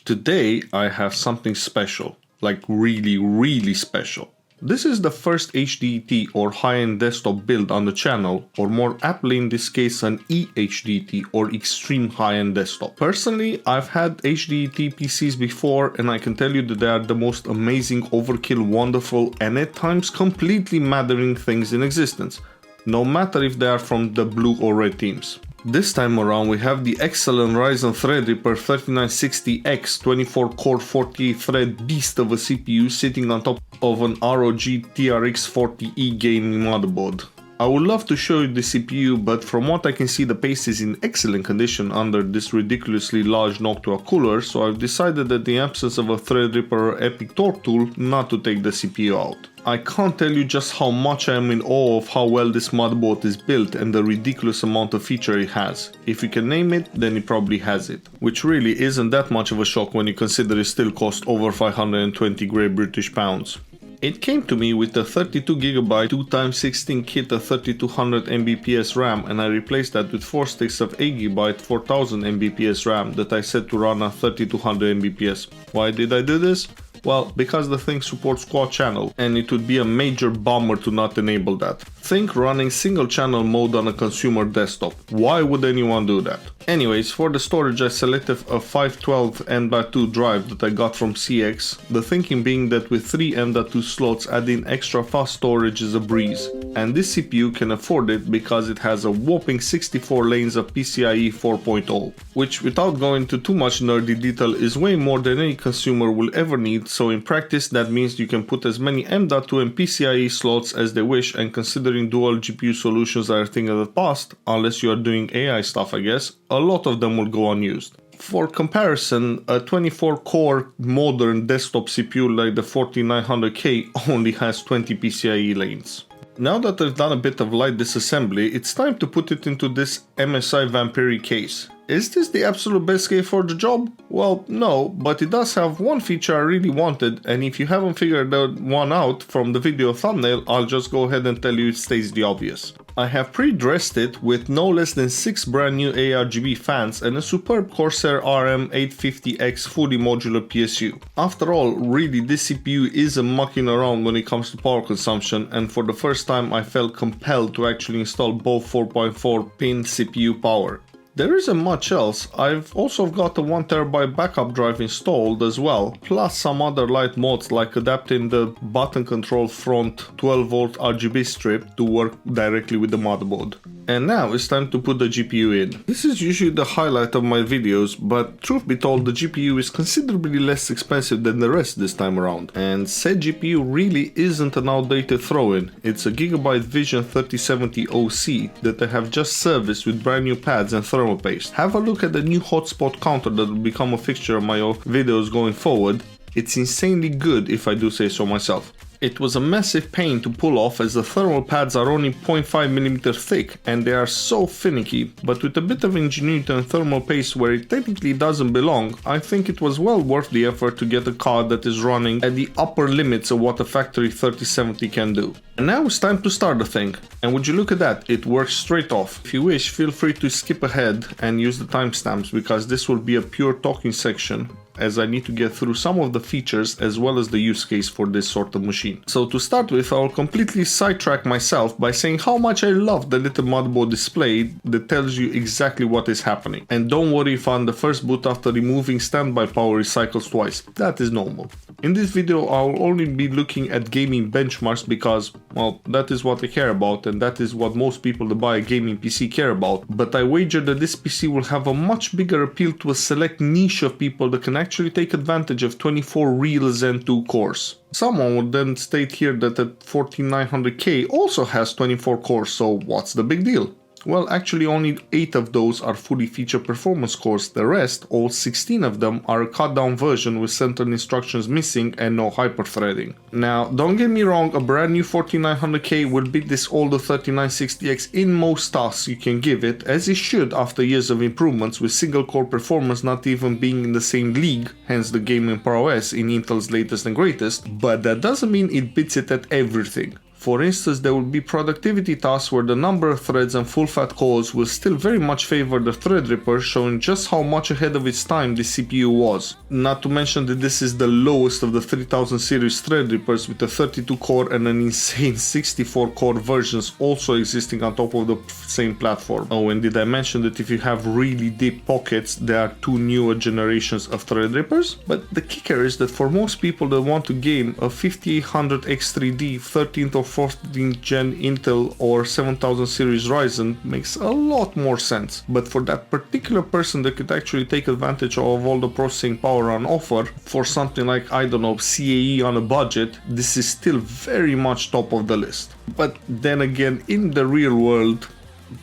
Today I have something special, like really special. This is the first HDET or high-end desktop build on the channel, or more aptly in this case an eHDET or extreme high-end desktop. Personally, I've had HDET PCs before and I can tell you that they are the most amazing, overkill, wonderful and at times completely mattering things in existence, no matter if they are from the blue or red teams. This time around we have the excellent Ryzen Threadripper 3960X 24-core 48-thread beast of a CPU sitting on top of an ROG TRX 40E gaming motherboard. I would love to show you the CPU, but from what I can see the paste is in excellent condition under this ridiculously large Noctua cooler, so I've decided that in the absence of a Threadripper or Epic Torque tool not to take the CPU out. I can't tell you just how much I am in awe of how well this motherboard is built and the ridiculous amount of feature it has. If you can name it, then it probably has it. Which really isn't that much of a shock when you consider it still costs over 520 Great British pounds. It came to me with a 32GB 2x16 kit of 3200 Mbps RAM, and I replaced that with 4 sticks of 8GB 4000 Mbps RAM that I set to run at 3200 Mbps. Why did I do this? Well, because the thing supports quad channel and it would be a major bummer to not enable that. Think running single channel mode on a consumer desktop. Why would anyone do that? Anyways, for the storage I selected a 512 M.2 drive that I got from CX, the thinking being that with 3 M.2 slots adding extra fast storage is a breeze. And this CPU can afford it because it has a whopping 64 lanes of PCIe 4.0, which without going into too much nerdy detail is way more than any consumer will ever need, so in practice that means you can put as many M.2 and PCIe slots as they wish, and considering dual GPU solutions are a thing of the past, unless you are doing AI stuff I guess, a lot of them will go unused. For comparison, a 24-core modern desktop CPU like the 4900K only has 20 PCIe lanes. Now that I've done a bit of light disassembly, it's time to put it into this MSI Vampiri case. Is this the absolute best case for the job? Well, no, but it does have one feature I really wanted, and if you haven't figured that one out from the video thumbnail, I'll just go ahead and tell you it stays the obvious. I have pre-dressed it with no less than 6 brand new ARGB fans and a superb Corsair RM850X fully modular PSU. After all, really this CPU isn't mucking around when it comes to power consumption, and for the first time I felt compelled to actually install both 4.4 pin CPU power. There isn't much else. I've also got a 1TB backup drive installed as well, plus some other light mods like adapting the button control front 12V RGB strip to work directly with the motherboard. And now it's time to put the GPU in. This is usually the highlight of my videos, but truth be told the GPU is considerably less expensive than the rest this time around. And said GPU really isn't an outdated throw-in. It's a Gigabyte Vision 3070 OC that I have just serviced with brand new pads and thermal paste. Have a look at the new hotspot counter that will become a fixture of my videos going forward. It's insanely good if I do say so myself. It was a massive pain to pull off as the thermal pads are only 0.5mm thick and they are so finicky, but with a bit of ingenuity and thermal paste where it technically doesn't belong, I think it was well worth the effort to get a card that is running at the upper limits of what a factory 3070 can do. And now it's time to start the thing, and would you look at that, it works straight off. If you wish, feel free to skip ahead and use the timestamps because this will be a pure talking section, as I need to get through some of the features as well as the use case for this sort of machine. So to start with, I'll completely sidetrack myself by saying how much I love the little motherboard display that tells you exactly what is happening. And don't worry if on the first boot after removing standby power recycles twice, that is normal. In this video I'll only be looking at gaming benchmarks because, well, that is what I care about and that is what most people that buy a gaming PC care about, but I wager that this PC will have a much bigger appeal to a select niche of people that can actually take advantage of 24 real Zen 2 cores. Someone would then state here that the 4900K also has 24 cores, so what's the big deal? Well, actually only 8 of those are fully featured performance cores, the rest, all 16 of them, are a cut down version with central instructions missing and no hyperthreading. Now, don't get me wrong, a brand new 4900K will beat this older 3960X in most tasks you can give it, as it should after years of improvements, with single core performance not even being in the same league, hence the gaming prowess in Intel's latest and greatest, but that doesn't mean it beats it at everything. For instance, there will be productivity tasks where the number of threads and full-fat cores will still very much favor the Threadripper, showing just how much ahead of its time the CPU was. Not to mention that this is the lowest of the 3000 series Threadrippers, with the 32 core and an insane 64 core versions also existing on top of the same platform. Oh, and did I mention that if you have really deep pockets, there are two newer generations of Threadrippers? But the kicker is that for most people that want to game a 5800X3D 13th or 14th gen Intel or 7000 series Ryzen makes a lot more sense. But for that particular person that could actually take advantage of all the processing power on offer for something like, I don't know, CAE on a budget, this is still very much top of the list. But then again, in the real world,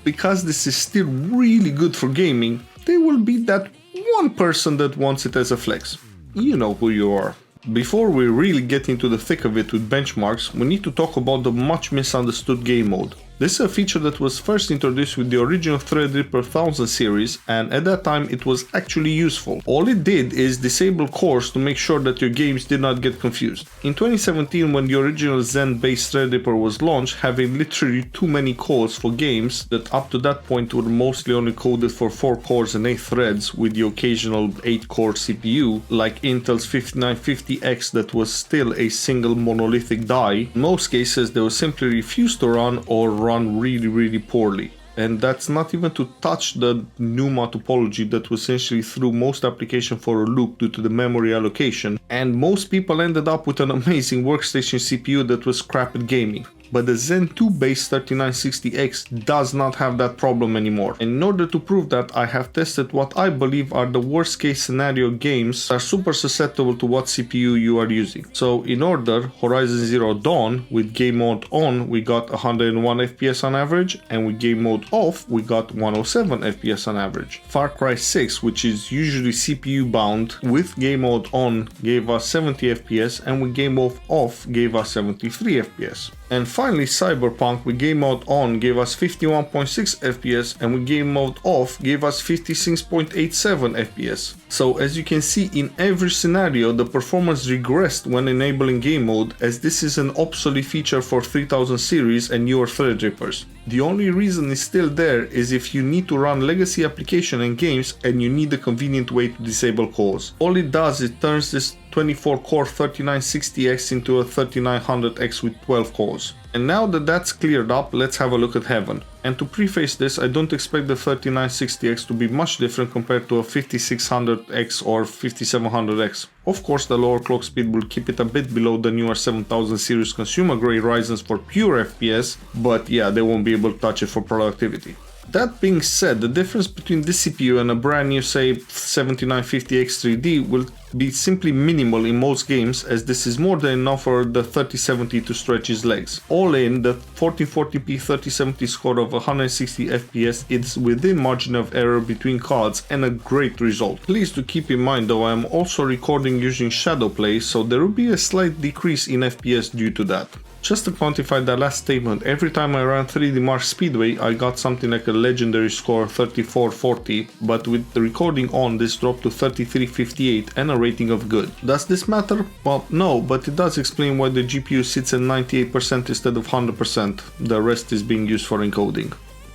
because this is still really good for gaming, there will be that one person that wants it as a flex. You know who you are. Before we really get into the thick of it with benchmarks, we need to talk about the much misunderstood game mode. This is a feature that was first introduced with the original Threadripper 1000 series, and at that time it was actually useful. All it did is disable cores to make sure that your games did not get confused. In 2017, when the original Zen based Threadripper was launched, having literally too many cores for games that up to that point were mostly only coded for 4 cores and 8 threads with the occasional 8 core CPU, like Intel's 5950X that was still a single monolithic die, in most cases they will simply refuse to run or run really poorly. And that's not even to touch the NUMA topology that essentially threw most applications for a loop due to the memory allocation, and most people ended up with an amazing workstation CPU that was crap at gaming. But the Zen 2 based 3960X does not have that problem anymore. And in order to prove that, I have tested what I believe are the worst case scenario games that are super susceptible to what CPU you are using. So in order, Horizon Zero Dawn, with game mode on we got 101 FPS on average, and with game mode off we got 107 FPS on average. Far Cry 6, which is usually CPU bound, with game mode on gave us 70 FPS, and with game mode off gave us 73 FPS. And finally, Cyberpunk with game mode on gave us 51.6 FPS, and with game mode off gave us 56.87 FPS. So as you can see, in every scenario the performance regressed when enabling game mode, as this is an obsolete feature for 3000 series and newer Threadrippers. The only reason it's still there is if you need to run legacy application and games and you need a convenient way to disable cores. All it does is turns this 24 core 3960X into a 3900X with 12 cores. And now that that's cleared up, let's have a look at Heaven. And to preface this, I don't expect the 3960X to be much different compared to a 5600X or 5700X. Of course, the lower clock speed will keep it a bit below the newer 7000 series consumer grade Ryzens for pure FPS, but yeah, they won't be able to touch it for productivity. That being said, the difference between this CPU and a brand new, say, 7950X3D will be simply minimal in most games, as this is more than enough for the 3070 to stretch its legs. All in, the 1440p 3070 score of 160 FPS is within margin of error between cards and a great result. Please do keep in mind though, I am also recording using Shadowplay, so there will be a slight decrease in FPS due to that. Just to quantify that last statement, every time I ran 3D Mark Speedway I got something like a legendary score 3440, but with the recording on this dropped to 3358 and a rating of good. Does this matter? Well, no, but it does explain why the GPU sits at 98% instead of 100%, the rest is being used for encoding.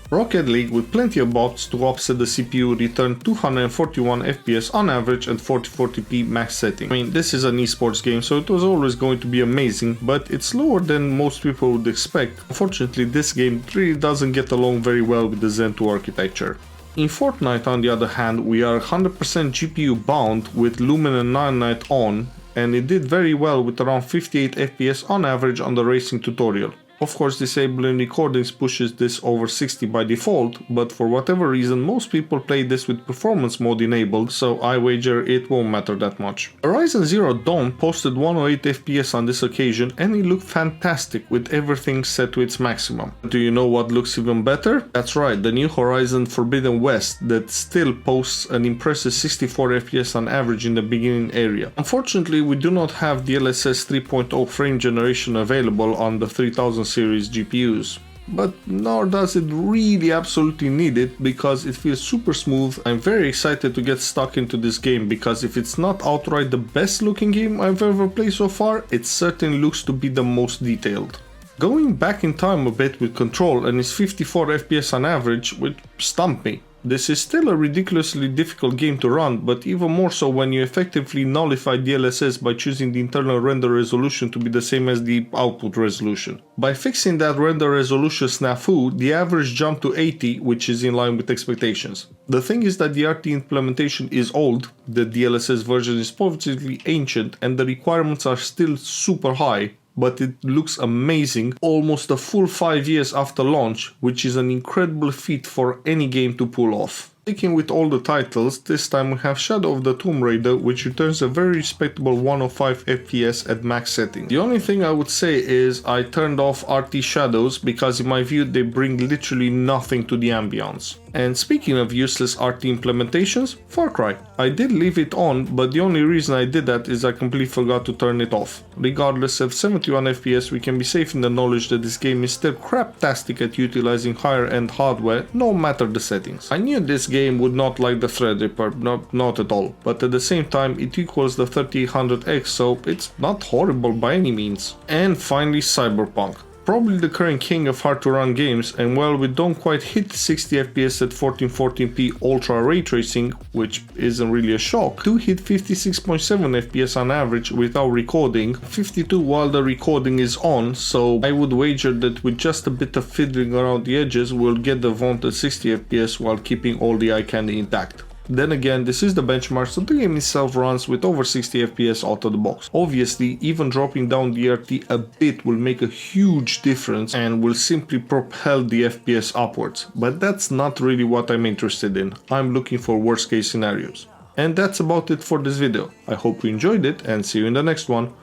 Rocket League, with plenty of bots to offset the CPU, returned 241 FPS on average at 4040p max setting. I mean, this is an esports game, so it was always going to be amazing, but it's slower than most people would expect. Unfortunately, this game really doesn't get along very well with the Zen 2 architecture. In Fortnite, on the other hand, we are 100% GPU bound with Lumen and Nanite on, and it did very well with around 58 FPS on average on the racing tutorial. Of course, disabling recordings pushes this over 60 by default, but for whatever reason most people play this with performance mode enabled, so I wager it won't matter that much. Horizon Zero Dawn posted 108 FPS on this occasion, and it looked fantastic with everything set to its maximum. Do you know what looks even better? That's right, the new Horizon Forbidden West that still posts an impressive 64 FPS on average in the beginning area. Unfortunately, we do not have the DLSS 3.0 frame generation available on the 3000 series GPUs. But nor does it really absolutely need it, because it feels super smooth. I'm very excited to get stuck into this game, because if it's not outright the best looking game I've ever played so far, it certainly looks to be the most detailed. Going back in time a bit with Control and its 54 FPS on average, which stumped me. This is still a ridiculously difficult game to run, but even more so when you effectively nullify DLSS by choosing the internal render resolution to be the same as the output resolution. By fixing that render resolution snafu, the average jumped to 80, which is in line with expectations. The thing is that the RT implementation is old, the DLSS version is positively ancient, and the requirements are still super high, but it looks amazing almost a full 5 years after launch, which is an incredible feat for any game to pull off. Sticking with all the titles, this time we have Shadow of the Tomb Raider, which returns a very respectable 105 FPS at max settings. The only thing I would say is I turned off RT shadows because in my view they bring literally nothing to the ambience. And speaking of useless RT implementations, Farcry. I did leave it on, but the only reason I did that is I completely forgot to turn it off. Regardless of 71 FPS, we can be safe in the knowledge that this game is still craptastic at utilizing higher end hardware, no matter the settings. I knew this game would not like the Threadripper, not at all, but at the same time it equals the 3800X, so it's not horrible by any means. And finally Cyberpunk. Probably the current king of hard to run games, and while we don't quite hit 60 FPS at 1440p ultra ray tracing, which isn't really a shock, do hit 56.7 FPS on average without recording, 52 while the recording is on, so I would wager that with just a bit of fiddling around the edges we'll get the vaunted 60 FPS while keeping all the eye candy intact. Then again, this is the benchmark, so the game itself runs with over 60 FPS out of the box. Obviously, even dropping down the RT a bit will make a huge difference and will simply propel the FPS upwards. But that's not really what I'm interested in. I'm looking for worst case scenarios. And that's about it for this video. I hope you enjoyed it and see you in the next one.